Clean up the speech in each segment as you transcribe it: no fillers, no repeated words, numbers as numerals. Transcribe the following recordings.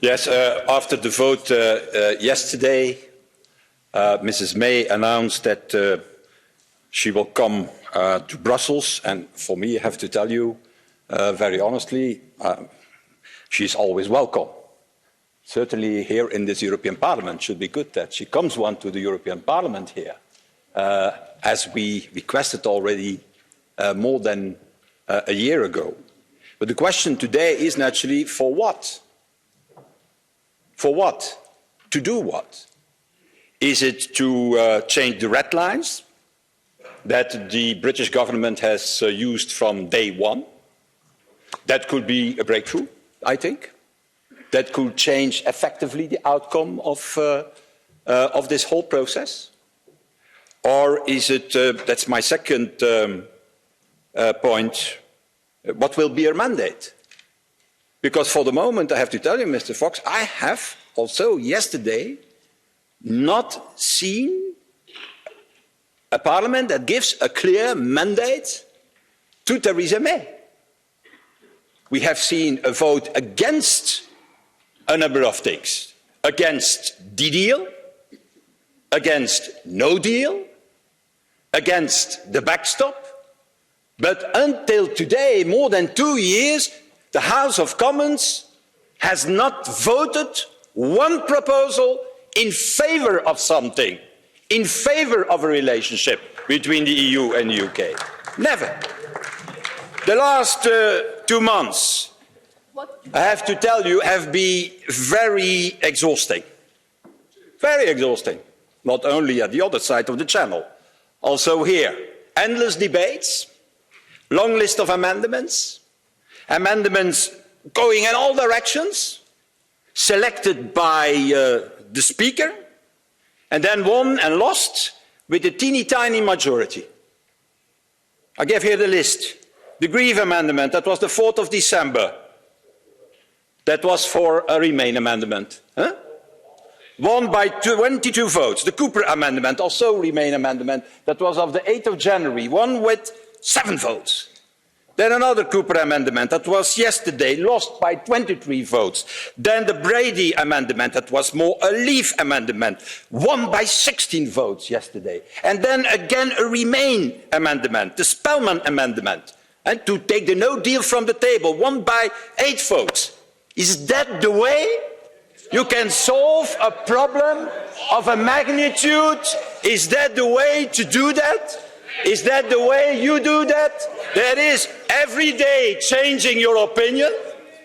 Yes, after the vote yesterday, Mrs. May announced that she will come to Brussels, and for me, I have to tell you very honestly, she's always welcome. Certainly here in this European Parliament, it should be good that she comes to the European Parliament here, as we requested already more than a year ago. But the question today is naturally, for what? For what? To do what? Is it to change the red lines that the British government has used from day one? That could be a breakthrough, I think. That could change effectively the outcome of this whole process. Or is it, that's my second point, what will be her mandate? Because for the moment, I have to tell you, Mr. Fox, I have also yesterday not seen a parliament that gives a clear mandate to Theresa May. We have seen a vote against a number of things. Against the deal, against no deal, against the backstop. But until today, more than 2 years, the House of Commons has not voted one proposal in favour of something, in favour of a relationship between the EU and the UK. Never. The last 2 months, I have to tell you, have been very exhausting. Very exhausting. Not only at the other side of the channel, also here. Endless debates, long list of amendments, amendments going in all directions, selected by the Speaker, and then won and lost with a teeny-tiny majority. I gave here the list. The Grieve Amendment, that was the 4th of December. That was for a Remain amendment. Huh? Won by 22 votes. The Cooper Amendment, also Remain amendment, that was of the 8th of January, won with 7 votes. Then another Cooper Amendment, that was yesterday, lost by 23 votes. Then the Brady Amendment, that was more a Leave Amendment, won by 16 votes yesterday. And then again a Remain Amendment, the Spellman Amendment, and to take the no deal from the table, won by 8 votes. Is that the way you can solve a problem of a magnitude? Is that the way to do that? Is that the way you do that? That is every day changing your opinion,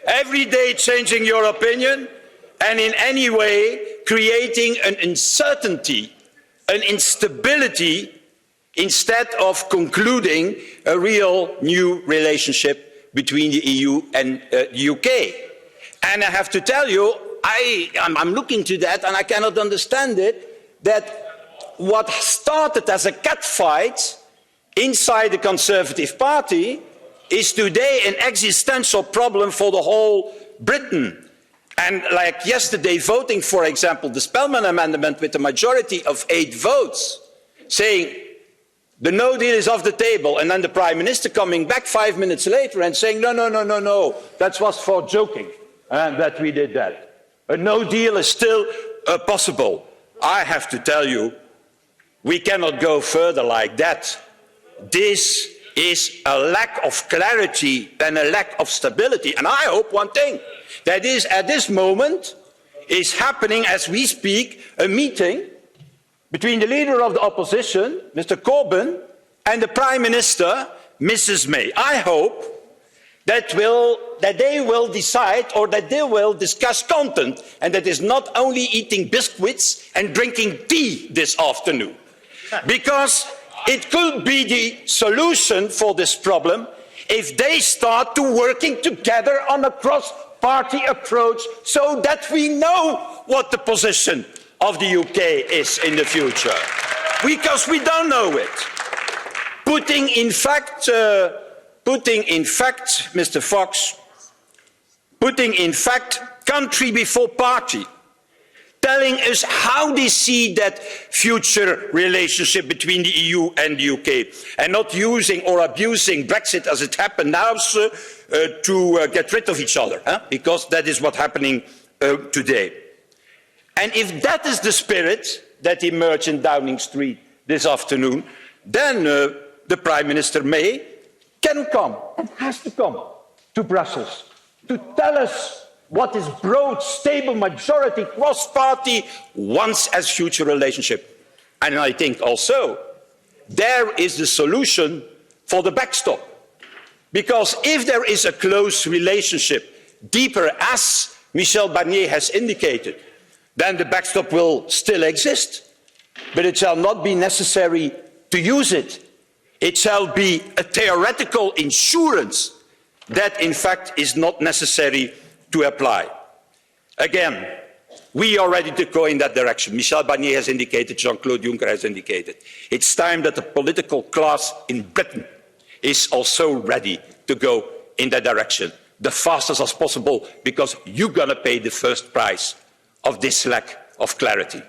every day changing your opinion, and in any way creating an uncertainty, an instability, instead of concluding a real new relationship between the EU and the UK. And I have to tell you, I'm looking to that and I cannot understand it, that what started as a catfight inside the Conservative Party is today an existential problem for the whole Britain. And like yesterday voting, for example, the Spellman Amendment with a majority of 8 votes, saying the no deal is off the table, and then the Prime Minister coming back 5 minutes later and saying, no, that was for joking, and that we did that. A no deal is still possible. I have to tell you, we cannot go further like that. This is a lack of clarity and a lack of stability. And I hope one thing, that is at this moment is happening as we speak, a meeting between the leader of the opposition, Mr. Corbyn, and the Prime Minister, Mrs. May. I hope that they will decide, or that they will discuss content, and that is not only eating biscuits and drinking tea this afternoon. Because it could be the solution for this problem if they start to working together on a cross-party approach so that we know what the position of the UK is in the future. Because we don't know it. Putting in fact, Mr. Fox, putting in fact country before party, telling us how they see that future relationship between the EU and the UK, and not using or abusing Brexit as it happened now to get rid of each other, because that is what's happening today. And if that is the spirit that emerged in Downing Street this afternoon, then the Prime Minister May can come and has to come to Brussels to tell us what this broad, stable majority, cross-party wants as future relationship. And I think also there is the solution for the backstop. Because if there is a close relationship, deeper as Michel Barnier has indicated, then the backstop will still exist. But it shall not be necessary to use it. It shall be a theoretical insurance that in fact is not necessary to apply. Again, we are ready to go in that direction. Michel Barnier has indicated, Jean-Claude Juncker has indicated. It's time that the political class in Britain is also ready to go in that direction, the fastest as possible, because you're going to pay the first price of this lack of clarity.